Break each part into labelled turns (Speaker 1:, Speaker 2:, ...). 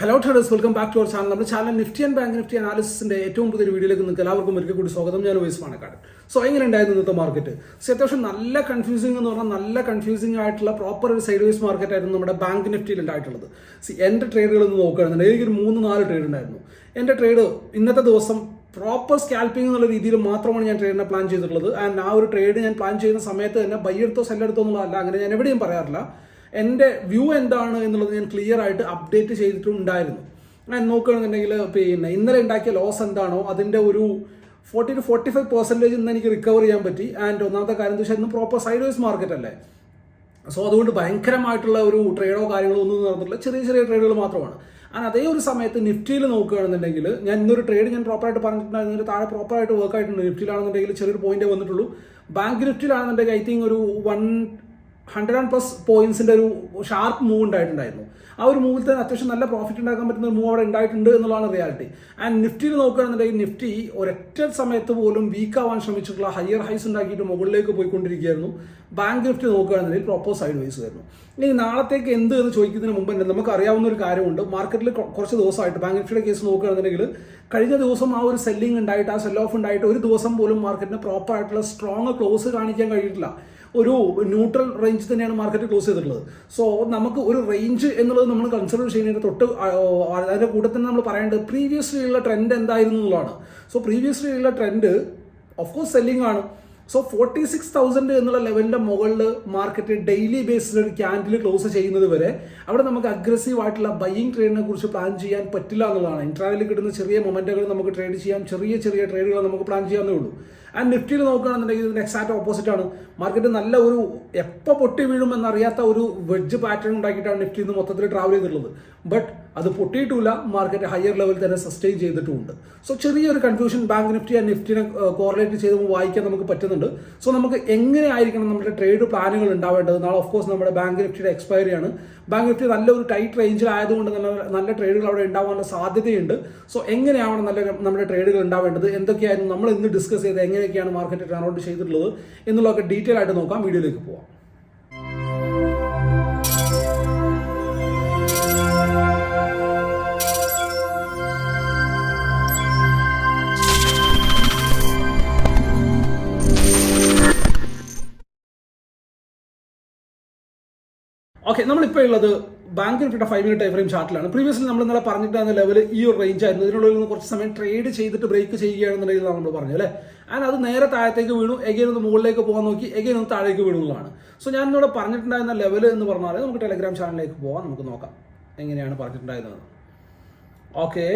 Speaker 1: Hello traders, welcome back to our channel. നമ്മുടെ channel Nifty and bank Nifty അനാലിസിന്റെ ഏറ്റവും പുതിയൊരു വീഡിയോയിലേക്ക് നിങ്ങൾക്ക് എല്ലാവർക്കും ഒരിക്കൽ കൂടി സ്വാഗതം. ഞാൻ വോയിസ് പാണക്കാട്. സോ എങ്ങനെ ഉണ്ടായിരുന്നു ഇന്നത്തെ മാർക്കറ്റ്? അത്യാവശ്യം നല്ല കൺഫ്യൂസിംഗ് എന്ന് പറഞ്ഞാൽ നല്ല കൺഫ്യൂസിംഗ് ആയിട്ടുള്ള പ്രോപ്പർ ഒരു സൈഡ് വേസ് മാർക്കറ്റ് ആയിരുന്നു നമ്മുടെ ബാങ്ക് നിഫ്റ്റിയിൽ ഉണ്ടായിട്ടുള്ളത്. എൻ്റെ ട്രേഡുകൾ ഒന്ന് നോക്കുകയാണെന്നുണ്ടെങ്കിൽ എനിക്കൊരു 3-4 ട്രേഡ് ഉണ്ടായിരുന്നു. എൻ്റെ ട്രേഡ് ഇന്നത്തെ ദിവസം പ്രോപ്പർ സ്കാൽപ്പിംഗ് എന്നുള്ള രീതിയിൽ മാത്രമാണ് ഞാൻ ട്രേഡിനെ പ്ലാൻ ചെയ്തിട്ടുള്ളത്. ആൻഡ് ആ ഒരു ട്രേഡ് ഞാൻ പ്ലാൻ ചെയ്യുന്ന സമയത്ത് തന്നെ ബൈ എടുത്തോ സെൽ എടുത്തോ എന്നുള്ളതല്ല, അങ്ങനെ ഞാൻ എവിടെയും പറയാറില്ല. എൻ്റെ വ്യൂ എന്താണ് എന്നുള്ളത് ഞാൻ ക്ലിയർ ആയിട്ട് അപ്ഡേറ്റ് ചെയ്തിട്ടുണ്ടായിരുന്നു. ഞാൻ നോക്കുകയാണെന്നുണ്ടെങ്കിൽ ഇന്നലെ ഉണ്ടാക്കിയ ലോസ് എന്താണോ അതിൻ്റെ ഒരു 40-45% ഇന്ന് എനിക്ക് റിക്കവർ ചെയ്യാൻ പറ്റി. ആൻഡ് ഒന്നാമത്തെ കാര്യം എന്താ വെച്ചാൽ ഇന്ന് പ്രോപ്പർ സൈഡ് വേസ് മാർക്കറ്റ് അല്ലേ. സോ അതുകൊണ്ട് ഭയങ്കരമായിട്ടുള്ള ഒരു ട്രേഡോ കാര്യങ്ങളോ ഒന്നും നടന്നിട്ടില്ല, ചെറിയ ചെറിയ ട്രേഡുകൾ മാത്രമാണ്. ആൻഡ് അതേ ഒരു സമയത്ത് നിഫ്റ്റിയിൽ നോക്കുകയാണെന്നുണ്ടെങ്കിൽ ഞാൻ ഇന്നൊരു ട്രേഡ് ഞാൻ പ്രോപ്പറായിട്ട് പറഞ്ഞിട്ടുണ്ടായിരുന്നു, താഴെ പ്രോപ്പറായിട്ട് വർക്ക് ആയിട്ടുണ്ട്. നിഫ്റ്റിയിലാണെന്നുണ്ടെങ്കിൽ ചെറിയൊരു പോയിന്റേ വന്നിട്ടുള്ളൂ. ബാങ്ക് നിഫ്റ്റിയിലാണെന്നുണ്ടെങ്കിൽ ഐ തിങ്ക് ഒരു 100+ പോയിന്റ്സിന്റെ ഒരു ഷാർപ്പ് മൂവ് ഉണ്ടായിട്ടുണ്ടായിരുന്നു. ആ ഒരു മൂവിൽ തന്നെ അത്യാവശ്യം നല്ല പ്രോഫിറ്റ് ഉണ്ടാക്കാൻ പറ്റുന്ന ഒരു മൂവ് അവിടെ ഉണ്ടായിട്ടുണ്ട് എന്നുള്ളതാണ് റിയാലിറ്റി. ആൻഡ് നിഫ്റ്റിയിൽ നോക്കുകയാണെന്നുണ്ടെങ്കിൽ നിഫ്റ്റി ഒരൊറ്റ സമയത്ത് പോലും വീക്ക് ആവാൻ ശ്രമിച്ചിട്ടുള്ള ഹയർ ഹൈസ് ഉണ്ടാക്കിയിട്ട് മുകളിലേക്ക് പോയിക്കൊണ്ടിരിക്കുകയായിരുന്നു. ബാങ്ക് നിഫ്റ്റി നോക്കുകയാണെന്നുണ്ടെങ്കിൽ പ്രോപ്പർ സൈഡ് വൈസ് ആയിരുന്നു. ഇനി നാളത്തേക്ക് എന്ത് എന്ന് ചോദിക്കുന്നതിന് മുമ്പ് തന്നെ നമുക്ക് അറിയാവുന്ന ഒരു കാര്യമുണ്ട്. മാർക്കറ്റിൽ കുറച്ച് ദിവസമായിട്ട് ബാങ്ക് നിഫ്റ്റിയുടെ കേസ് നോക്കുകയാണെന്നുണ്ടെങ്കിൽ കഴിഞ്ഞ ദിവസം ആ ഒരു സെല്ലിംഗ് ഉണ്ടായിട്ട്, ആ സെൽ ഓഫ് ഉണ്ടായിട്ട് ഒരു ദിവസം പോലും മാർക്കറ്റിന് പ്രോപ്പർ ആയിട്ടുള്ള സ്ട്രോങ് ക്ലോസ് കാണിക്കാൻ കഴിഞ്ഞിട്ടില്ല. ഒരു ന്യൂട്രൽ റേഞ്ച് തന്നെയാണ് മാർക്കറ്റ് ക്ലോസ് ചെയ്തിട്ടുള്ളത്. സോ നമുക്ക് ഒരു റേഞ്ച് എന്നുള്ളത് നമ്മൾ കൺസിഡർ ചെയ്യുന്നതിന് തൊട്ട് അതിൻ്റെ കൂട്ടത്തിൽ തന്നെ നമ്മൾ പറയേണ്ടത് പ്രീവിയസ്ലി ഉള്ള ട്രെൻഡ് എന്തായിരുന്നു എന്നുള്ളതാണ്. സോ പ്രീവിയസ്ലി ഉള്ള ട്രെൻഡ് ഓഫ് കോഴ്സ് സെല്ലിംഗ് ആണ്. സോ 46,000 എന്നുള്ള ലെവലിന്റെ മുകളിൽ മാർക്കറ്റ് ഡെയിലി ബേസിൽ ഒരു ക്യാൻഡിൽ ക്ലോസ് ചെയ്യുന്നത് വരെ അവിടെ നമുക്ക് അഗ്രസീവ് ആയിട്ടുള്ള ബൈയിങ് ട്രേഡിനെ കുറിച്ച് പ്ലാൻ ചെയ്യാൻ പറ്റില്ല എന്നുള്ളതാണ്. ഇൻട്രാഡേയിൽ കിട്ടുന്ന ചെറിയ മൊമെന്റുകൾ നമുക്ക് ട്രേഡ് ചെയ്യാം, ചെറിയ ചെറിയ ട്രേഡുകൾ നമുക്ക് പ്ലാൻ ചെയ്യാവുന്നേ ഉള്ളൂ. ആൻഡ് നിഫ്റ്റിയിൽ നോക്കുകയാണെന്നുണ്ടെങ്കിൽ ഇതിന് എക്സാക്ട് ഓപ്പോസിറ്റ് ആണ്. മാർക്കറ്റ് നല്ല ഒരു എപ്പോൾ പൊട്ടി വീഴുമെന്നറിയാത്ത ഒരു വെഡ്ജ് പാറ്റേൺ ഉണ്ടാക്കിയിട്ടാണ് നിഫ്റ്റി ഇന്ന് മൊത്തത്തിൽ ട്രാവൽ ചെയ്തിട്ടുള്ളത്. ബട്ട് അത് പൊട്ടിയിട്ടില്ല, മാർക്കറ്റ് ഹയർ ലെവൽ തന്നെ സസ്റ്റെയിൻ ചെയ്തിട്ടുമുണ്ട്. സോ ചെറിയൊരു കൺഫ്യൂഷൻ ബാങ്ക് നിഫ്റ്റി ആൻഡ് നിഫ്റ്റിനെ കോറിലേറ്റ് ചെയ്ത് വായിക്കാൻ നമുക്ക് പറ്റുന്നുണ്ട്. സോ നമുക്ക് എങ്ങനെയായിരിക്കണം നമ്മുടെ ട്രേഡ് പ്ലാനുകൾ ഉണ്ടാവേണ്ടത്? നാളെ ഓഫ് കോഴ്സ് നമ്മുടെ ബാങ്ക് നിഫ്റ്റിയുടെ എക്സ്പയറി ആണ്. ബാങ്ക് നിഫ്റ്റി നല്ലൊരു ടൈറ്റ് റേഞ്ചിലായതുകൊണ്ട് നല്ല ട്രേഡുകൾ അവിടെ ഉണ്ടാവാനുള്ള സാധ്യതയുണ്ട്. സോ എങ്ങനെയാണ് നമ്മുടെ ട്രേഡുകൾ ഉണ്ടാവേണ്ടത്, എന്തൊക്കെയായിരുന്നു നമ്മൾ ഇന്ന് ഡിസ്കസ് ചെയ്ത് എങ്ങനെയൊക്കെയാണ് മാർക്കറ്റ് ടേൺ ഔട്ട് ചെയ്തിട്ടുള്ളത് എന്നുള്ളതൊക്കെ ഡീറ്റെയിൽ ആയിട്ട് നോക്കാം. വീഡിയോയിലേക്ക് പോവാം. ഓക്കെ, നമ്മളിപ്പോൾ ഉള്ളത് ബാങ്ക് നിഫ്റ്റിയുടെ 5 മിനിറ്റ് ടൈം ഫ്രെയിം ചാർട്ടിലാണ്. പ്രീവിയസ്ലി നമ്മൾ ഇന്നലെ പറഞ്ഞിട്ടായിരുന്ന ലെവൽ ഈ ഒരു റേഞ്ച് ആയിരുന്നു. ഇതിനുള്ളിൽ നിന്ന് കുറച്ച് സമയം ട്രേഡ് ചെയ്തിട്ട് ബ്രേക്ക് ചെയ്യുകയാണെന്നുണ്ടെങ്കിൽ നമ്മൾ പറഞ്ഞു അല്ലേ. ആൻഡ് അത് നേരെ താഴത്തേക്ക് വീണു, എഗെയിൻ ഒന്ന് മുകളിലേക്ക് പോകാൻ നോക്കി, എഗെയിൻ ഒന്ന് താഴേക്ക് വീണുള്ളതാണ്. സോ ഞാൻ ഇന്നിവിടെ പറഞ്ഞിട്ടുണ്ടായിരുന്ന ലെവൽ എന്ന് പറഞ്ഞാൽ നമുക്ക് ടെലഗ്രാം ചാനലിലേക്ക് പോകാം, നമുക്ക് നോക്കാം എങ്ങനെയാണ് പറഞ്ഞിട്ടുണ്ടായിരുന്നത്. ഓക്കെ,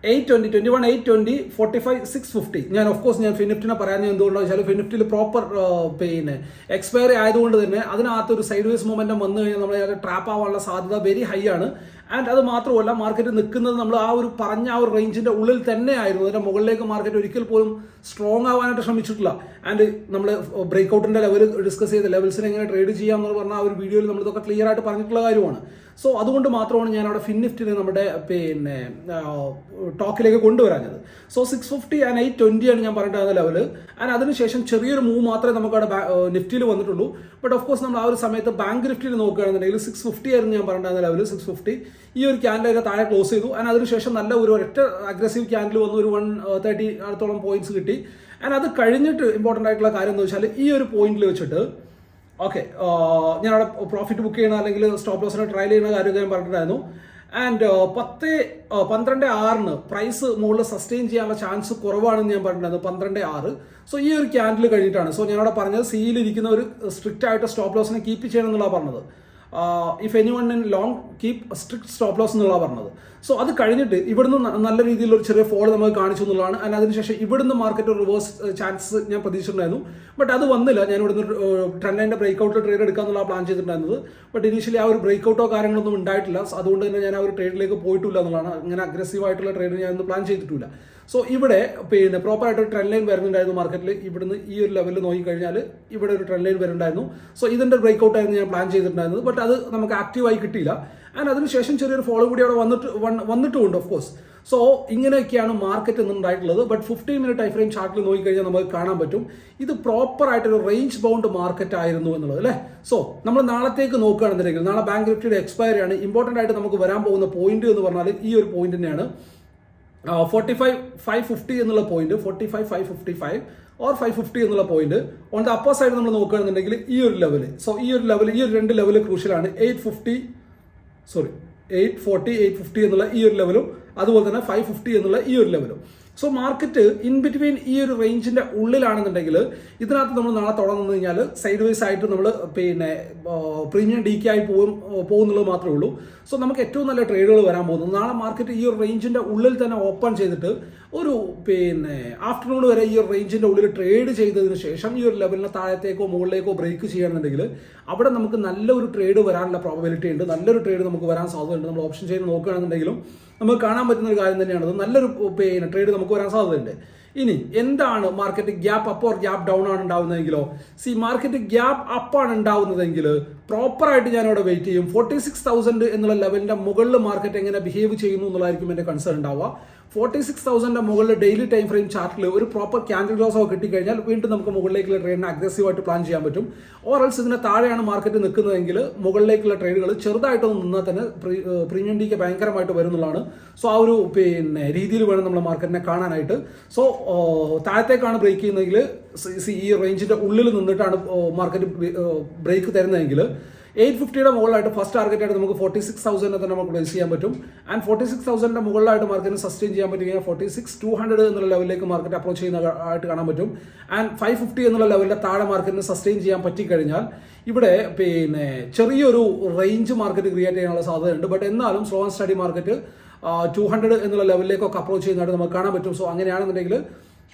Speaker 1: 820, 21, 820, 45, 650. ഞാൻ ഓഫ് കോഴ്സ് ഞാൻ ഫിനിഫ്റ്റിനെ പറയാൻ എന്തുകൊണ്ടാണ് വെച്ചാൽ ഫിനിഫ്റ്റിൽ പ്രോപ്പർ എക്സ്പയറി ആയതുകൊണ്ട് തന്നെ അതിനകത്തൊരു സൈഡ് വേസ് മൊമെന്റം വന്നു കഴിഞ്ഞാൽ നമ്മൾ ട്രാപ്പ് ആവാനുള്ള സാധ്യത വെരി ഹൈ ആണ്. ആൻഡ് അത് മാത്രമല്ല മാർക്കറ്റ് നിൽക്കുന്നത് നമ്മൾ ആ ഒരു പറഞ്ഞ ആ ഒരു റേഞ്ചിന്റെ ഉള്ളിൽ തന്നെ ആയിരുന്നു. അതിന്റെ മുകളിലേക്ക് മാർക്കറ്റ് ഒരിക്കൽ പോലും സ്ട്രോങ് ആവാനായിട്ട് ശ്രമിച്ചിട്ടില്ല. ആൻഡ് നമ്മൾ ബ്രേക്ക്ഔട്ടിന്റെ ലെവൽ ഡിസ്കസ് ചെയ്ത ലെവൽസിനെ എങ്ങനെ ട്രേഡ് ചെയ്യാം എന്ന് പറഞ്ഞ ആ ഒരു വീഡിയോയിൽ നമ്മൾ ഇതൊക്കെ ക്ലിയർ ആയിട്ട് പറഞ്ഞിട്ടുള്ള കാര്യമാണ്. സോ അതുകൊണ്ട് മാത്രമാണ് ഞാൻ അവിടെ ഫിനിഫ്റ്റിനെ നമ്മുടെ ടോക്കിലേക്ക് കൊണ്ടുവരാഞ്ഞത്. സോ 650 ആൻഡ് 820 ആണ് ഞാൻ പറഞ്ഞിട്ടുള്ള ലെവൽ. ആൻഡ് അതിനുശേഷം ചെറിയൊരു മൂവ് മാത്രമേ നമുക്ക് അവിടെ നിഫ്റ്റിയിൽ വന്നിട്ടുള്ളൂ. ബട്ട് ഓഫ് കോഴ്സ് നമ്മൾ ആ ഒരു സമയത്ത് ബാങ്ക് നിഫ്റ്റിയിൽ നോക്കുകയാണെന്നുണ്ടെങ്കിൽ 650 ആയിരുന്നു ഞാൻ പറഞ്ഞിട്ടുള്ള ലെവൽ. 650 ഈ ഒരു ക്യാൻഡിൽ താഴെ ക്ലോസ് ചെയ്തു. ആൻഡ് അതിനുശേഷം നല്ല ഒരു ഒറ്റ അഗ്രസീവ് ക്യാൻഡിൽ വന്നു, ഒരു 130 അടുത്തോളം പോയിന്റ്സ് കിട്ടി. ആൻഡ് അത് കഴിഞ്ഞിട്ട് ഇമ്പോർട്ടൻ്റ് ആയിട്ടുള്ള കാര്യം എന്ന് വെച്ചാൽ ഈ ഒരു പോയിന്റിൽ വെച്ചിട്ട് ഓക്കെ ഞാൻ അവിടെ പ്രോഫിറ്റ് ബുക്ക് ചെയ്യണം അല്ലെങ്കിൽ സ്റ്റോപ്പ് ലോസിനെ ട്രയൽ ചെയ്യുന്ന കാര്യമൊക്കെ ഞാൻ പറഞ്ഞിട്ടുണ്ടായിരുന്നു. ആൻഡ് 12.6 പ്രൈസ് മുകളിൽ സസ്റ്റെയിൻ ചെയ്യാനുള്ള ചാൻസ് കുറവാണെന്ന് ഞാൻ പറഞ്ഞിട്ടുണ്ടായിരുന്നു. 12.6. സോ ഈ ഒരു ക്യാൻഡിൽ കഴിഞ്ഞിട്ടാണ്. സോ ഞാനവിടെ പറഞ്ഞത് സിയിലിരിക്കുന്ന ഒരു സ്ട്രിക്റ്റ് ആയിട്ട് സ്റ്റോപ്പ് ലോസിനെ കീപ്പ് ചെയ്യണം എന്നുള്ള പറഞ്ഞത്. If anyone in long keep strict stop loss എന്നുള്ള പറഞ്ഞത്. സോ അത് കഴിഞ്ഞിട്ട് ഇവിടുന്ന് നല്ല രീതിയിൽ ഒരു ചെറിയ ഫോൾ നമുക്ക് കാണിച്ചു എന്നുള്ളതാണ്. ആൻഡ് അതിനുശേഷം ഇവിടുന്ന് മാർക്കറ്റ് റിവേഴ്സ് ചാൻസ് ഞാൻ പ്രതീക്ഷിച്ചിട്ടുണ്ടായിരുന്നു. ബട്ട് അത് വന്നില്ല. ഞാൻ ഇവിടുന്ന് ട്രെൻഡ് ലൈൻ്റെ ബ്രേക്ക്ഔട്ട് ട്രേഡ് എടുക്കാന്നുള്ള പ്ലാൻ ചെയ്തിട്ടുണ്ടായിരുന്നത്. ബട്ട് ഇനീഷ്യലി ആ ഒരു ബ്രേക്ക്ഔട്ടോ കാര്യങ്ങളൊന്നും ഉണ്ടായിട്ടില്ല. അതുകൊണ്ട് തന്നെ ഞാൻ ആ ഒരു ട്രേഡിലേക്ക് പോയിട്ടില്ല എന്നുള്ളതാണ്. അങ്ങനെ അഗ്രസീവ് ആയിട്ടുള്ള ട്രേഡ് ഞാൻ പ്ലാൻ ചെയ്തിട്ടില്ല. സോ ഇവിടെ പ്രോപ്പറായിട്ട് ഒരു ട്രെൻഡ് ലൈൻ വരുന്നുണ്ടായിരുന്നു മാർക്കറ്റിൽ. ഇവിടുന്ന് ഈ ഒരു ലെവലിൽ നോക്കിക്കഴിഞ്ഞാൽ ഇവിടെ ഒരു ട്രെൻഡ് ലൈൻ വരുന്നുണ്ടായിരുന്നു. സോ ഇതിൻ്റെ ബ്രേക്ക്ഔട്ട് ആയിരുന്നു ഞാൻ പ്ലാൻ ചെയ്തിട്ടുണ്ടായിരുന്നത്. ബട്ട് അത് നമുക്ക് ആക്റ്റീവായി കിട്ടിയില്ല. ആൻഡ് അതിനുശേഷം ചെറിയൊരു ഫോളോ കൂടി അവിടെ വന്നിട്ടുമുണ്ട് ഓഫ് കോഴ്സ്. സോ ഇങ്ങനെയൊക്കെയാണ് മാർക്കറ്റ് ഉണ്ടായിട്ടുള്ളത്. ബട്ട് 15-minute ടൈം ഫ്രെയിം ചാർട്ടിൽ നോക്കിക്കഴിഞ്ഞാൽ നമുക്ക് കാണാൻ പറ്റും ഇത് പ്രോപ്പർ ആയിട്ടൊരു റേഞ്ച് ബൗണ്ട് മാർക്കറ്റ് ആയിരുന്നു എന്നുള്ളത് അല്ലേ. സോ നമ്മൾ നാളത്തേക്ക് നോക്കുകയാണെന്നുണ്ടെങ്കിൽ നാളെ ബാങ്ക് നിഫ്റ്റിയുടെ എക്സ്പയറി ആണ്. ഇമ്പോർട്ടൻ്റ് ആയിട്ട് നമുക്ക് വരാൻ പോകുന്ന പോയിന്റ് എന്ന് പറഞ്ഞാൽ ഈ ഒരു പോയിന്റ് തന്നെയാണ് 45,550 എന്നുള്ള പോയിന്റ്, 45,555 ഓർ 550 എന്നുള്ള point. On the upper side നമ്മൾ നോക്കുകയാണെന്നുണ്ടെങ്കിൽ ഈ ഒരു ലെവല്. സോ ഈ ഒരു രണ്ട് ലെവല് ക്രൂഷ്യലാണ്. 840, 850 എന്നുള്ള ഈ ഒരു ലെവലും അതുപോലെ തന്നെ 550 എന്നുള്ള ഈ ഒരു ലെവലും. സോ മാർക്കറ്റ് ഇൻ ബിറ്റ്വീൻ ഈ ഒരു റേഞ്ചിന്റെ ഉള്ളിലാണെന്നുണ്ടെങ്കിൽ ഇതിനകത്ത് നമ്മൾ നാളെ തുടർന്നു കഴിഞ്ഞാൽ സൈഡ് വൈസ് ആയിട്ട് നമ്മൾ പ്രീമിയം ഡീക്ക് ആയി പോകുന്നുള്ളത് മാത്രമേ ഉള്ളൂ. സോ നമുക്ക് ഏറ്റവും നല്ല ട്രേഡുകൾ വരാൻ പോകുന്നു. നാളെ മാർക്കറ്റ് ഈ ഒരു റേഞ്ചിന്റെ ഉള്ളിൽ തന്നെ ഓപ്പൺ ചെയ്തിട്ട് ഒരു ആഫ്റ്റർനൂൺ വരെ ഈ ഒരു റേഞ്ചിന്റെ ഉള്ളിൽ ട്രേഡ് ചെയ്തതിന് ശേഷം ഈ ഒരു ലെവലിനെ താഴത്തേക്കോ മുകളിലേക്കോ ബ്രേക്ക് ചെയ്യുകയാണെന്നുണ്ടെങ്കിൽ അവിടെ നമുക്ക് നല്ലൊരു ട്രേഡ് വരാനുള്ള പ്രോബബിലിറ്റി ഉണ്ട്. നല്ലൊരു ട്രേഡ് നമുക്ക് വരാൻ സാധ്യതയുണ്ട്. നമ്മൾ ഓപ്ഷൻ ചെയ്ത് നോക്കുകയാണെന്നുണ്ടെങ്കിലും നമുക്ക് കാണാൻ പറ്റുന്ന ഒരു കാര്യം തന്നെയാണ്. നല്ലൊരു ട്രേഡ് നമുക്ക് വരാൻ സാധ്യതയുണ്ട്. ഇനി എന്താണ് market gap up or gap down ആണ് ഉണ്ടാവുന്നതെങ്കിലോ, മാർക്കറ്റ് ഗ്യാപ്പ് അപ്പ് ആണ് ഉണ്ടാവുന്നതെങ്കിൽ പ്രോപ്പറായിട്ട് ഞാനിവിടെ വെയിറ്റ് ചെയ്യും. 46,000 എന്നുള്ള ലെവലിന്റെ മുകളിൽ മാർക്കറ്റ് എങ്ങനെ ബിഹേവ് ചെയ്യുന്നു എന്നുള്ളതായിരിക്കും എൻ്റെ കൺസേൺ ഉണ്ടാവുക. 46,000 മുകളിൽ ഡെയിലി ടൈം ഫ്രെയിം ചാർട്ടിൽ ഒരു പ്രോപ്പർ ക്യാൻഡിൽ ക്ലോസ് ഒക്കെ കിട്ടിക്കഴിഞ്ഞാൽ വീണ്ടും നമുക്ക് മുകളിലേക്കുള്ള ട്രേഡിനെ അഗ്രസീവായിട്ട് പ്ലാൻ ചെയ്യാൻ പറ്റും. ഓറൽസ് ഇതിന് താഴെയാണ് മാർക്കറ്റ് നിൽക്കുന്നതെങ്കിൽ മുകളിലേക്കുള്ള ട്രേഡുകൾ ചെറുതായിട്ടൊന്ന് നിന്നാൽ തന്നെ പ്രീമിയം ഡിക്ക് ഭയങ്കരമായിട്ട് വരുന്നതാണ്. സോ ആ ഒരു രീതിയിൽ വേണം നമ്മൾ മാർക്കറ്റിനെ കാണാനായിട്ട്. സോ താഴത്തേക്കാണ് ബ്രേക്ക് ചെയ്യുന്നതെങ്കിൽ ഈ റേഞ്ചിന്റെ ഉള്ളിൽ നിന്നിട്ടാണ് മാർക്കറ്റ് ബ്രേക്ക് തരുന്നതെങ്കിൽ 850യുടെ മുകളിലായിട്ട് ഫസ്റ്റ് ടാർഗറ്റ് ആയിട്ട് നമുക്ക് 46,000 തന്നെ നമുക്ക് പ്ലേസ് ചെയ്യാൻ പറ്റും. ആൻഡ് 46,000ന്റെ മുകളിലായിട്ട് മാർക്കറ്റിന് സസ്റ്റെയിൻ ചെയ്യാൻ പറ്റും. 46,200 എന്നുള്ള ലെവലിലേക്ക് മാർക്കറ്റ് അപ്രോച്ച് ചെയ്യുന്നതായിട്ട് കാണാൻ പറ്റും. ആൻഡ് 550 എന്നുള്ള ലെവലിന്റെ താഴെ മാർക്കറ്റിന് സസ്റ്റെയിൻ ചെയ്യാൻ പറ്റിക്കഴിഞ്ഞാൽ ഇവിടെ ചെറിയൊരു റേഞ്ച് മാർക്കറ്റ് ക്രിയേറ്റ് ചെയ്യാനുള്ള സാധ്യതയുണ്ട്. ബട്ട് എന്നാലും സ്ലോ ആൻഡ് സ്റ്റഡി മാർക്കറ്റ് 200 എന്നുള്ള ലെവലിലേക്കൊക്കെ അപ്രോച്ച് ചെയ്യുന്നതായിട്ട് നമുക്ക് കാണാൻ പറ്റും. സോ അങ്ങനെയാണെന്നുണ്ടെങ്കിൽ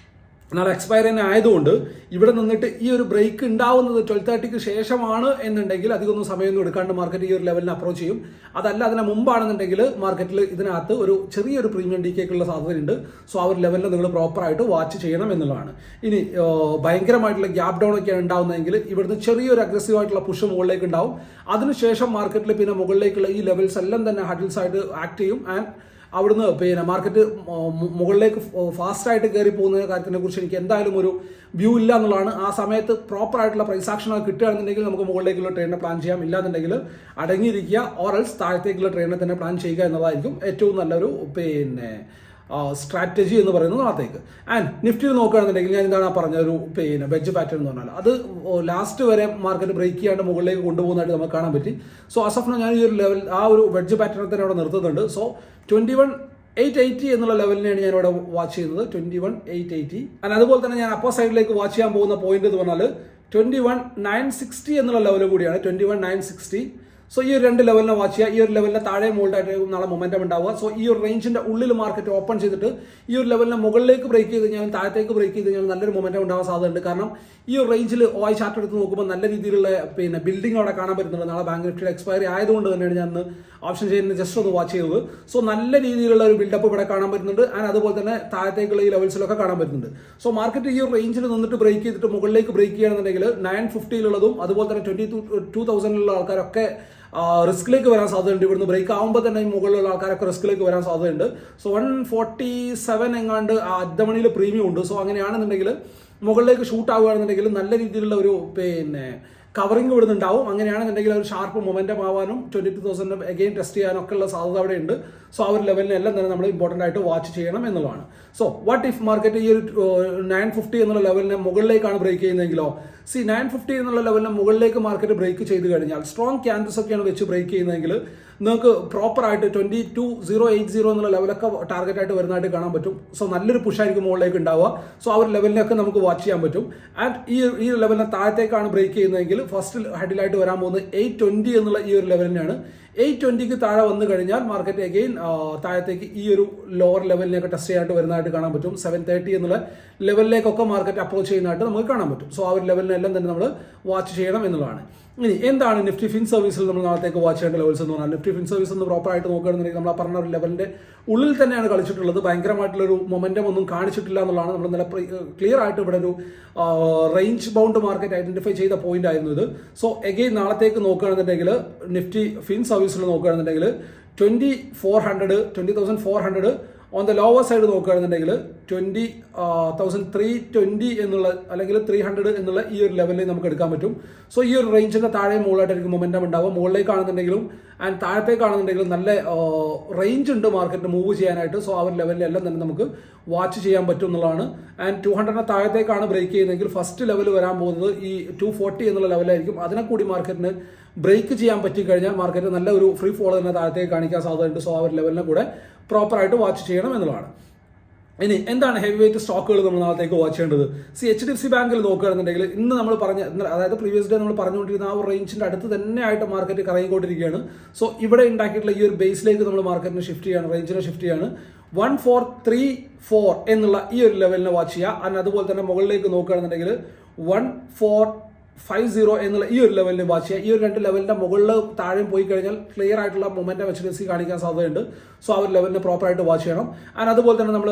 Speaker 1: നാളെ എക്സ്പയർ തന്നെ ആയതുകൊണ്ട് ഇവിടെ നിന്നിട്ട് ഈ ഒരു ബ്രേക്ക് ഉണ്ടാവുന്നത് 12:30ക്ക് ശേഷമാണ് എന്നുണ്ടെങ്കിൽ അധികമൊന്നും സമയമൊന്നും എടുക്കാണ്ട് മാർക്കറ്റ് ഈ ഒരു ലെവലിനെ അപ്രോച്ച് ചെയ്യും. അതല്ല അതിന് മുമ്പാണെന്നുണ്ടെങ്കിൽ മാർക്കറ്റിൽ ഇതിനകത്ത് ഒരു ചെറിയൊരു പ്രീമിയം ഡിക്കേക്കുള്ള സാധ്യതയുണ്ട്. സോ ആ ഒരു ലെവലിൽ നിങ്ങൾ പ്രോപ്പറായിട്ട് വാച്ച് ചെയ്യണം എന്നുള്ളതാണ്. ഇനി ഭയങ്കരമായിട്ടുള്ള ഗ്യാപ്പ് ഡൗൺ ഒക്കെയാണ് ഉണ്ടാവുന്നതെങ്കിൽ ഇവിടുന്ന് ചെറിയൊരു അഗ്രസീവ് ആയിട്ടുള്ള പുഷ് മുകളിലേക്ക് ഉണ്ടാവും. അതിനുശേഷം മാർക്കറ്റിൽ പിന്നെ മുകളിലേക്കുള്ള ഈ ലെവൽസ് എല്ലാം തന്നെ ഹഡിൽസ് ആയിട്ട് ആക്ട് ചെയ്യും. ആൻഡ് അവിടുന്ന് മാർക്കറ്റ് മുകളിലേക്ക് ഫാസ്റ്റായിട്ട് കയറി പോകുന്ന കാര്യത്തിനെ കുറിച്ച് എനിക്ക് എന്തായാലും ഒരു വ്യൂ ഇല്ല എന്നുള്ളതാണ്. ആ സമയത്ത് പ്രോപ്പർ ആയിട്ടുള്ള പ്രൈസ് ആക്ഷൻ കിട്ടുകയാണെന്നുണ്ടെങ്കിൽ നമുക്ക് മുകളിലേക്കുള്ള ട്രെയിനിനെ പ്ലാൻ ചെയ്യാം. ഇല്ലാന്നുണ്ടെങ്കിൽ അടങ്ങിയിരിക്കുക ഓറൽസ് താഴത്തേക്കുള്ള ട്രെയിനിനെ തന്നെ പ്ലാൻ ചെയ്യുക എന്നതായിരിക്കും ഏറ്റവും നല്ലൊരു സ്ട്രാറ്റജി എന്ന് പറയുന്നത് നാളത്തേക്ക്. ആൻഡ് നിഫ്റ്റിയിൽ നോക്കുകയാണെന്നുണ്ടെങ്കിൽ ഞാൻ എന്താണ് പറഞ്ഞ ഒരു വെഡ്ജ് പാറ്റേൺ എന്ന് പറഞ്ഞാൽ അത് ലാസ്റ്റ് വരെ മാർക്കറ്റ് ബ്രേക്ക് ചെയ്യാണ്ട് മുകളിലേക്ക് കൊണ്ടുപോകുന്നതായിട്ട് നമുക്ക് കാണാൻ പറ്റി. സോ അസഫ്ന ഞാൻ ഈ ഒരു ലെവൽ ആ ഒരു വെഡ്ജ് പാറ്റേൺ തന്നെ അവിടെ നിർത്തുന്നുണ്ട്. സോ 21,880 എന്നുള്ള ലെവലിനെയാണ് ഞാൻ ഇവിടെ വാച്ച് ചെയ്യുന്നത്. 21,880. ആൻഡ് അതുപോലെ തന്നെ ഞാൻ അപ്പർ സൈഡിലേക്ക് വാച്ച് ചെയ്യാൻ പോകുന്ന പോയിന്റ് എന്ന് പറഞ്ഞാൽ 21,960 എന്നുള്ള ലെവലും കൂടിയാണ്. 21,960. സോ ഈ ഒരു രണ്ട് ലെവലിനെ വാച്ച് ചെയ്യുക. ഈ ഒരു ലെവലിന്റെ താഴെ മുകളിലായിട്ട് നാളെ മൊമെന്റം ഉണ്ടാവുക. സോ ഈ ഒരു റേഞ്ചിന്റെ ഉള്ളിൽ മാർക്കറ്റ് ഓപ്പൺ ചെയ്തിട്ട് ഈ ഒരു ലെവലിനെ മുകളിലേക്ക് ബ്രേക്ക് ചെയ്ത് കഴിഞ്ഞാൽ താഴത്തേക്ക് ബ്രേക്ക് ചെയ്ത് കഴിഞ്ഞാൽ നല്ലൊരു മൊമെന്റം ഉണ്ടാവാൻ സാധ്യതയുണ്ട്. കാരണം ഈ ഒരു റേഞ്ചിൽ OI ചാർട്ട് എടുത്ത് നോക്കുമ്പോൾ നല്ല രീതിയിലുള്ള ബിൽഡിംഗ് അവിടെ കാണാൻ പറ്റുന്നുണ്ട്. നാളെ ബാങ്ക് നിഫ്റ്റിയുടെ എക്സ്പയറി ആയതുകൊണ്ട് തന്നെയാണ് ഞാൻ ഓപ്ഷൻ ചെയ്യുന്നത് ജസ്റ്റ് ഒന്ന് വാച്ച് ചെയ്തത്. സോ നല്ല രീതിയിലുള്ള ഒരു ബിൽഡപ്പ് ഇവിടെ കാണാൻ പറ്റുന്നുണ്ട്. ആൻഡ് അതുപോലെ തന്നെ താഴത്തേക്കുള്ള ഈ ലെവൽസിലൊക്കെ കാണാൻ പറ്റുന്നുണ്ട്. സോ മാർക്കറ്റ് ഈ ഒരു റേഞ്ചിൽ നിന്നിട്ട് ബ്രേക്ക് ചെയ്തിട്ട് മുകളിലേക്ക് ബ്രേക്ക് ചെയ്യുകയാണെന്നുണ്ടെങ്കിൽ 950 അതുപോലെ തന്നെ 22,000 ആൾക്കാരൊക്കെ റിസ്കിലേക്ക് വരാൻ സാധ്യതയുണ്ട്. ഇവിടുന്ന് ബ്രേക്ക് ആകുമ്പോൾ തന്നെ മുകളിലുള്ള ആൾക്കാരൊക്കെ റിസ്കിലേക്ക് വരാൻ സാധ്യതയുണ്ട്. സോ 147 എങ്ങാണ്ട് അർദ്ധമണിയിൽ പ്രീമിയം ഉണ്ട്. സോ അങ്ങനെയാണെന്നുണ്ടെങ്കിൽ മുകളിലേക്ക് ഷൂട്ട് ആവുകയാണെന്നുണ്ടെങ്കിൽ നല്ല രീതിയിലുള്ള ഒരു കവറിംഗ് ഇവിടുന്ന് ഉണ്ടാവും. അങ്ങനെയാണെന്നുണ്ടെങ്കിൽ ഒരു ഷാർപ്പ് മൊമെന്റം ആവാനും 22,000 അഗെയിൻ ടെസ്റ്റ് ചെയ്യാനും ഒക്കെ ഉള്ള സാധ്യത അവിടെ ഉണ്ട്. സോ ആ ഒരു ലെവലിനെല്ലാം തന്നെ നമ്മൾ ഇമ്പോർട്ടൻ്റ് ആയിട്ട് വാച്ച് ചെയ്യണം എന്നുള്ളതാണ്. സോ വാട്ട് ഇഫ് മാർക്കറ്റ് ഈ ഒരു 950 എന്നുള്ള ലെവലിനെ മുകളിലേക്കാണ് ബ്രേക്ക് ചെയ്യുന്നതെങ്കിലോ 950 എന്നുള്ള ലെവലിനെ മുകളിലേക്ക് മാർക്കറ്റ് ബ്രേക്ക് ചെയ്ത് കഴിഞ്ഞാൽ സ്ട്രോങ് ക്യാൻഡിൽസ് ഒക്കെയാണ് വെച്ച് ബ്രേക്ക് ചെയ്യുന്നതെങ്കിൽ നിങ്ങൾക്ക് പ്രോപ്പറായിട്ട് 22,080 എന്നുള്ള ലെവലൊക്കെ ടാർഗറ്റ് ആയിട്ട് വരുന്നതായിട്ട് കാണാൻ പറ്റും. സോ നല്ലൊരു പുഷായിരിക്കും മുകളിലേക്ക് ഉണ്ടാവുക. സോ ആ ഒരു ലെവലിനൊക്കെ നമുക്ക് വാച്ച് ചെയ്യാൻ പറ്റും. ആൻഡ് ഈ ലെവലിനെ താഴത്തേക്കാണ് ബ്രേക്ക് ചെയ്യുന്നതെങ്കിൽ ഫസ്റ്റ് ഹെഡിലായിട്ട് വരാൻ പോകുന്നത് 820 എന്നുള്ള ഈ ഒരു ലെവലിനാണ്. 820ക്ക് താഴെ വന്നു കഴിഞ്ഞാൽ മാർക്കറ്റ് അഗെയിൻ താഴത്തേക്ക് ഈ ഒരു ലോവർ ലെവലിനെയൊക്കെ ടെസ്റ്റ് ചെയ്യാനായിട്ട് വരുന്നതായിട്ട് കാണാൻ പറ്റും. 730 എന്നുള്ള ലെവലിലേക്കൊക്കെ മാർക്കറ്റ് അപ്രോച്ച് ചെയ്യുന്നതായിട്ട് നമുക്ക് കാണാൻ പറ്റും. സോ ആ ഒരു ലെവലിനെല്ലാം തന്നെ നമ്മൾ വാച്ച് ചെയ്യണം എന്നുള്ളതാണ്. ഇനി എന്താണ് നിഫ്റ്റി ഫിൻ സർവീസിൽ നമ്മൾ നാളത്തേക്ക് വാച്ച് ചെയ്യേണ്ട ലെവൽസ് എന്ന് പറഞ്ഞാൽ നിഫ്റ്റി ഫിൻ സർവീസ് ഒന്ന് പ്രോപ്പറായിട്ട് നോക്കുകയാണെന്നുണ്ടെങ്കിൽ നമ്മൾ ആ പറഞ്ഞ ഒരു ലെവലിന്റെ ഉള്ളിൽ തന്നെയാണ് കളിച്ചിട്ടുള്ളത്. ഭയങ്കരമായിട്ടുള്ളൊരു മൊമെന്റം ഒന്നും കാണിച്ചിട്ടില്ല എന്നുള്ളതാണ് നമ്മൾ നല്ല ക്ലിയർ ആയിട്ട് ഇവിടെ ഒരു റേഞ്ച് ബൗണ്ട് മാർക്കറ്റ് ഐഡന്റിഫൈ ചെയ്ത പോയിന്റ് ആയിരുന്നു ഇത്. സോ എഗെയിൻ നാളത്തേക്ക് നോക്കുകയാണെന്നുണ്ടെങ്കിൽ നിഫ്റ്റി ഫിൻ സർവീസിൽ നോക്കുകയാണെന്നുണ്ടെങ്കിൽ 20,400 ഓൺ ദ ലോവർ സൈഡ് നോക്കുകയാണെന്നുണ്ടെങ്കിൽ 20,320 എന്നുള്ള അല്ലെങ്കിൽ 300 എന്നുള്ള ഈ ഒരു ലെവലിൽ നമുക്ക് എടുക്കാൻ പറ്റും. സോ ഈ ഒരു റേഞ്ചിന്റെ താഴെ മുകളിലായിട്ടായിരിക്കും മൊമെന്റം ഉണ്ടാവുക. മുകളിലേക്കാണെന്നുണ്ടെങ്കിലും ആൻഡ് താഴത്തേക്കാണെന്നുണ്ടെങ്കിലും നല്ല റേഞ്ച് ഉണ്ട് മാർക്കറ്റിന് മൂവ് ചെയ്യാനായിട്ട്. സോ ആ ഒരു ലെവലിലെല്ലാം തന്നെ നമുക്ക് വാച്ച് ചെയ്യാൻ പറ്റും എന്നുള്ളതാണ്. ആൻഡ് 200 താഴത്തേക്കാണ് ബ്രേക്ക് ചെയ്യുന്നതെങ്കിൽ ഫസ്റ്റ് ലെവൽ വരാൻ പോകുന്നത് ഈ 240 എന്നുള്ള ലെവലായിരിക്കും. അതിനെ കൂടി മാർക്കറ്റിന് ബ്രേക്ക് ചെയ്യാൻ പറ്റിക്കഴിഞ്ഞാൽ മാർക്കറ്റ് നല്ല ഒരു ഫ്രീ ഫോൾ തന്നെ താഴത്തേക്ക് കാണിക്കാൻ സാധ്യതയുണ്ട്. സോ ആ ഒരു ലെവലിനെ കൂടെ പ്രോപ്പറായിട്ട് വാച്ച് ചെയ്യണം എന്നുള്ളതാണ്. ഇനി എന്താണ് ഹെവി വെയിറ്റ് സ്റ്റോക്കുകൾ നമ്മൾ നാളത്തേക്ക് വാച്ച് ചെയ്യേണ്ടത്? HDFC ബാങ്കിൽ നോക്കുകയാണെന്നുണ്ടെങ്കിൽ ഇന്ന് നമ്മൾ അതായത് പ്രീവിയസ് ഡേ നമ്മൾ പറഞ്ഞുകൊണ്ടിരുന്ന ആ ഒരു റേഞ്ചിന്റെ അടുത്ത് തന്നെയായിട്ട് മാർക്കറ്റ് കറങ്ങിക്കൊണ്ടിരിക്കുകയാണ്. സോ ഇവിടെ ഉണ്ടാക്കിയിട്ടുള്ള ഈ ഒരു ബേസിലേക്ക് നമ്മൾ മാർക്കറ്റിനെ ഷിഫ്റ്റ് ചെയ്യാണ്, റേഞ്ചിനെ ഷിഫ്റ്റ് ചെയ്യാണ്. 1434 എന്നുള്ള ഈ ഒരു ലെവലിനെ വാച്ച് ചെയ്യുക. and അതുപോലെ തന്നെ മുകളിലേക്ക് നോക്കുകയാണെന്നുണ്ടെങ്കിൽ 1450 എന്നുള്ള ഈ ഒരു ലെവലിനെ വാച്ച് ചെയ്യുക. ഈ ഒരു രണ്ട് ലെവലിന്റെ മുകളിൽ താഴെ പോയി കഴിഞ്ഞാൽ ക്ലിയർ ആയിട്ടുള്ള മൊമെന്റം HDFC കാണിക്കാൻ സാധ്യതയുണ്ട്. സോ ആ ഒരു ലെവലിനെ പ്രോപ്പറായിട്ട് വാച്ച് ചെയ്യണം. ആൻഡ് അതുപോലെ തന്നെ നമ്മൾ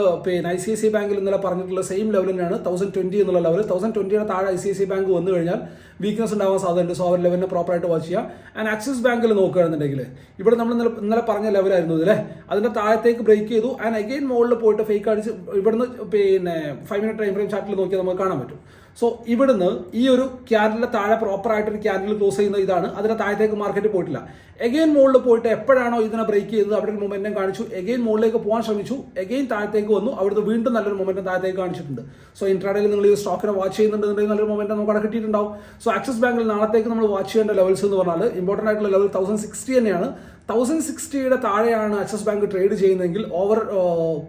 Speaker 1: ICICI ബാങ്കിൽ ഇന്നലെ പറഞ്ഞിട്ടുള്ള സെയിം ലെവലിനാണ് 1020 എന്നുള്ള ലെവൽ. 1020 താഴെ ICICI ബാങ്ക് വന്നു കഴിഞ്ഞാൽ വീക്ക്നസ് ഉണ്ടാവാൻ സാധ്യതയുണ്ട്. സോ ആ ഒരു ലെവലിനെ പ്രോപ്പറായിട്ട് വാച്ച് ചെയ്യുക. ആൻഡ് ആക്സിസ് ബാങ്കിൽ നോക്കുകയാണെന്നുണ്ടെങ്കിൽ ഇവിടെ നമ്മൾ ഇന്നലെ പറഞ്ഞ ലെവലായിരുന്നു അല്ലേ, അതിന്റെ താഴത്തേക്ക് ബ്രേക്ക് ചെയ്തു. ആൻഡ് അഗെയിൻ മുകളിൽ പോയിട്ട് ഫേക്ക് അടിച്ച് ഇവിടുന്ന് 5 മിനിറ്റ് ടൈം ഫ്രെയിം ചാർട്ടിൽ നോക്കിയാൽ നമുക്ക് കാണാൻ പറ്റും. സോ ഇവിടുന്ന് ഈ ഒരു ക്യാൻഡിലിന്റെ താഴെ പ്രോപ്പറായിട്ട് ഒരു ക്യാൻഡിൽ ക്ലോസ് ചെയ്യുന്ന ഇതാണ്. അതിന്റെ താഴത്തേക്ക് മാർക്കറ്റ് പോയിട്ടില്ല. എഗെയിൻ മുകളിൽ പോയിട്ട് എപ്പോഴാണോ ഇതിനെ ബ്രേക്ക് ചെയ്തത് അവിടെ ഒരു മൊമെന്റം കാണിച്ചു. എഗെയിൻ മുകളിലേക്ക് പോകാൻ ശ്രമിച്ചു. എഗെയിൻ താഴത്തേക്ക് വന്നു. അവിടുന്ന് വീണ്ടും നല്ലൊരു മൊമെന്റം താഴത്തേക്ക് കാണിച്ചിട്ടുണ്ട്. സോ ഇൻട്രാഡേയിൽ നിങ്ങൾ ഈ സ്റ്റോക്കിനെ വാച്ച് ചെയ്യുന്നുണ്ടെന്നുണ്ടെങ്കിൽ നല്ലൊരു മൊമെന്റം നമുക്ക് അവിടെ കിട്ടിയിട്ടുണ്ടാവും. സോ ആക്സിസ് ബാങ്കിൽ നാളത്തേക്ക് നമ്മൾ വാച്ച് ചെയ്യേണ്ട ലെവൽസ് എന്ന് പറഞ്ഞാൽ ഇമ്പോർട്ടന്റ് ആയിട്ടുള്ള ലെവൽ 1060 തന്നെയാണ്. 1060 താഴെയാണ് ആക്സിസ് ബാങ്ക് ട്രേഡ് ചെയ്യുന്നതെങ്കിൽ ഓവർ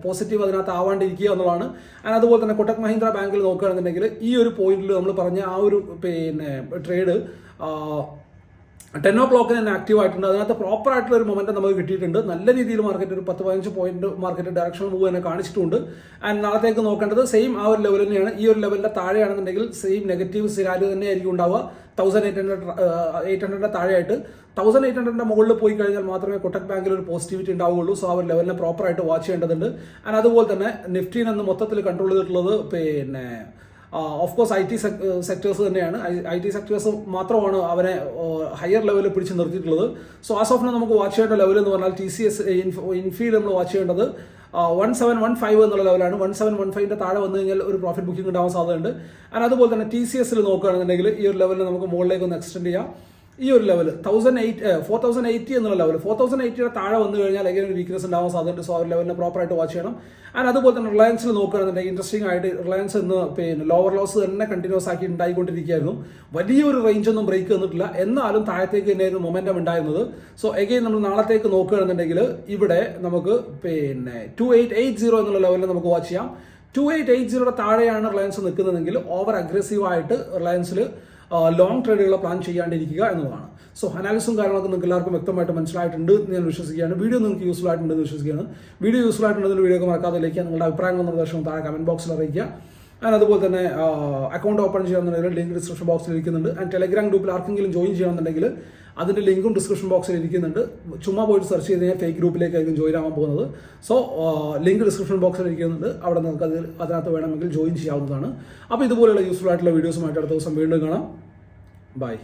Speaker 1: പോസിറ്റീവ് അതിനകത്ത് ആവാണ്ടിരിക്കുക എന്നുള്ളതാണ്. ആൻഡ് അതുപോലെ തന്നെ കൊട്ടക് മഹീന്ദ്ര ബാങ്കിൽ നോക്കുകയാണെന്നുണ്ടെങ്കിൽ ഈ ഒരു പോയിന്റിൽ നമ്മൾ പറഞ്ഞ ആ ഒരു ട്രേഡ് 10 o'clock തന്നെ ആക്റ്റീവ് ആയിട്ടുണ്ട്. അതിനകത്ത് പ്രോപ്പർ ആയിട്ടുള്ള ഒരു മൊമെന്റം നമുക്ക് കിട്ടിയിട്ടുണ്ട്. നല്ല രീതിയിൽ മാർക്കറ്റ് ഒരു 10-15 പോയിന്റ് മാർക്കറ്റ് ഡയറക്ഷണൽ മൂവ് തന്നെ കാണിച്ചിട്ടുണ്ട്. ആൻഡ് നാളത്തേക്ക് നോക്കേണ്ടത് സെയിം ആ ഒരു ലെവൽ തന്നെയാണ്. ഈ ഒരു ലെവലിന്റെ താഴെയാണെന്നുണ്ടെങ്കിൽ സെയിം നെഗറ്റീവ് സിനാരിയോ തന്നെ ആയിരിക്കും ഉണ്ടാവുക. 1800 താഴെയായിട്ട് 1800 മുകളിൽ പോയി കഴിഞ്ഞാൽ മാത്രമേ കൊട്ടക് ബാങ്കിൽ ഒരു പോസിറ്റിവിറ്റി ഉണ്ടാവുകയുള്ളൂ. സോ ആ ഒരു ലെവലിനെ പ്രോപ്പറായിട്ട് വാച്ച് ചെയ്യേണ്ടതുണ്ട്. ആൻഡ് അതുപോലെ തന്നെ നിഫ്റ്റിനെ അന്ന് മൊത്തത്തിൽ കൺട്രോൾ ചെയ്തിട്ടുള്ളത് ഓഫ് കോഴ്സ് IT സെക്ടേഴ്സ് തന്നെയാണ്. IT സെക്ടേഴ്സ് മാത്രമാണ് അവരെ ഹയർ ലെവലിൽ പിടിച്ച് നിർത്തിയിട്ടുള്ളത്. സോ ആസ് ഓഫ് നമുക്ക് വാച്ച് ചെയ്യേണ്ട ലെവൽ എന്ന് പറഞ്ഞാൽ TCS ഇൻഫീൽ നമ്മൾ വാച്ച് ചെയ്യേണ്ടത് 1715 എന്നുള്ള ലെവലാണ്. 1715 താഴെ വന്നു കഴിഞ്ഞാൽ ഒരു പ്രോഫിറ്റ് ബുക്കിംഗ് ഉണ്ടാവാൻ സാധ്യതയുണ്ട്. ആൻഡ് അതുപോലെ തന്നെ TCSൽ നോക്കുകയാണെന്നുണ്ടെങ്കിൽ ഈ ഒരു ലെവലിൽ നമുക്ക് മുകളിലേക്ക് ഒന്ന് എക്സ്റ്റെൻഡ് ചെയ്യാം. ഈ ഒരു ലെവൽ 4080 എന്നുള്ള ലെവൽ 4080 താഴെ വന്നു കഴിഞ്ഞാൽ എങ്ങനെ ഒരു വീക്ക്നസ് ഉണ്ടാവാൻ സാധ്യതയുണ്ട്. സോ ആ ഒരു ലെവലിനെ പ്രോപ്പറായിട്ട് വാച്ച് ചെയ്യണം. ആൻഡ് അതുപോലെ തന്നെ റിലയൻസിൽ നോക്കുകയാണെന്നുണ്ടെങ്കിൽ ഇൻട്രസ്റ്റിംഗ് ആയിട്ട് റിലയൻസ് ഇന്ന് ലോവർ ലോസ് തന്നെ കണ്ടിന്യൂസ് ആക്കി ഉണ്ടായിക്കൊണ്ടിരിക്കുകയായിരുന്നു. വലിയൊരു റേഞ്ച് ഒന്നും ബ്രേക്ക് തന്നിട്ടില്ല, എന്നാലും താഴത്തേക്ക് തന്നെയായിരുന്നു മൊമെന്റം ഉണ്ടായിരുന്നത്. സോ എഗെയിൻ നമ്മൾ നാളത്തേക്ക് നോക്കുകയാണെന്നുണ്ടെങ്കിൽ ഇവിടെ നമുക്ക് 2880 എന്നുള്ള ലെവലിൽ നമുക്ക് വാച്ച് ചെയ്യാം. 2880 താഴെയാണ് റിലയൻസ് നിൽക്കുന്നതെങ്കിൽ ഓവർ അഗ്രസീവ് ആയിട്ട് റിലയൻസിൽ ലോങ് ട്രേഡുകളെ പ്ലാൻ ചെയ്യാണ്ടിരിക്കുക എന്നതാണ്. സോ അനാലിസും കാര്യങ്ങളൊക്കെ നിങ്ങൾക്ക് എല്ലാവർക്കും വ്യക്തമായിട്ട് മനസ്സിലായിട്ടുണ്ട് ഞാൻ വിശ്വസിക്കുകയാണ്. വീഡിയോ നിങ്ങൾക്ക് യൂസ്ഫുൾ ആയിട്ടുണ്ടെന്ന് വിശ്വസിക്കുകയാണ്. വീഡിയോ യൂസ്ഫുൾ ആയിട്ടുണ്ടെങ്കിൽ വീഡിയോ മറക്കാതെ ലൈക്കുക. നിങ്ങളുടെ അഭിപ്രായങ്ങളും നിർദ്ദേശവും താഴെ കമന്റ് ബോക്സിൽ അറിയിക്കുക. ആൻഡ് അതുപോലെ തന്നെ അക്കൗണ്ട് ഓപ്പൺ ചെയ്യണമെന്നുണ്ടെങ്കിൽ ലിങ്ക് ഡിസ്ക്രിപ്ഷൻ ബോക്സിൽ ഇരിക്കുന്നുണ്ട്. ആൻഡ് ടെലഗ്രാം ഗ്രൂപ്പിൽ ആർക്കെങ്കിലും ജോയിൻ ചെയ്യണമെന്നുണ്ടെങ്കിൽ അതിൻ്റെ ലിങ്കും ഡിസ്ക്രിപ്ഷൻ ബോക്സിൽ ഇരിക്കുന്നുണ്ട്. ചുമ്മാ പോയിട്ട് സെർച്ച് ചെയ്ത് കഴിഞ്ഞാൽ ഫേക്ക് ഗ്രൂപ്പിലേക്കായിരിക്കും ജോയിൻ ആവാൻ പോകുന്നത്. സോ ലിങ്ക് ഡിസ്ക്രിപ്ഷൻ ബോക്സിൽ ഇരിക്കുന്നുണ്ട്. അവിടെ നിങ്ങൾക്ക് അതിനകത്ത് വേണമെങ്കിൽ ജോയിൻ ചെയ്യാവുന്നതാണ്. അപ്പോൾ ഇതുപോലെയുള്ള യൂസ്ഫുൾ ആയിട്ടുള്ള വീഡിയോസുമായിട്ട് അടുത്ത ദിവസം വീണ്ടും കാണാം. ബൈ.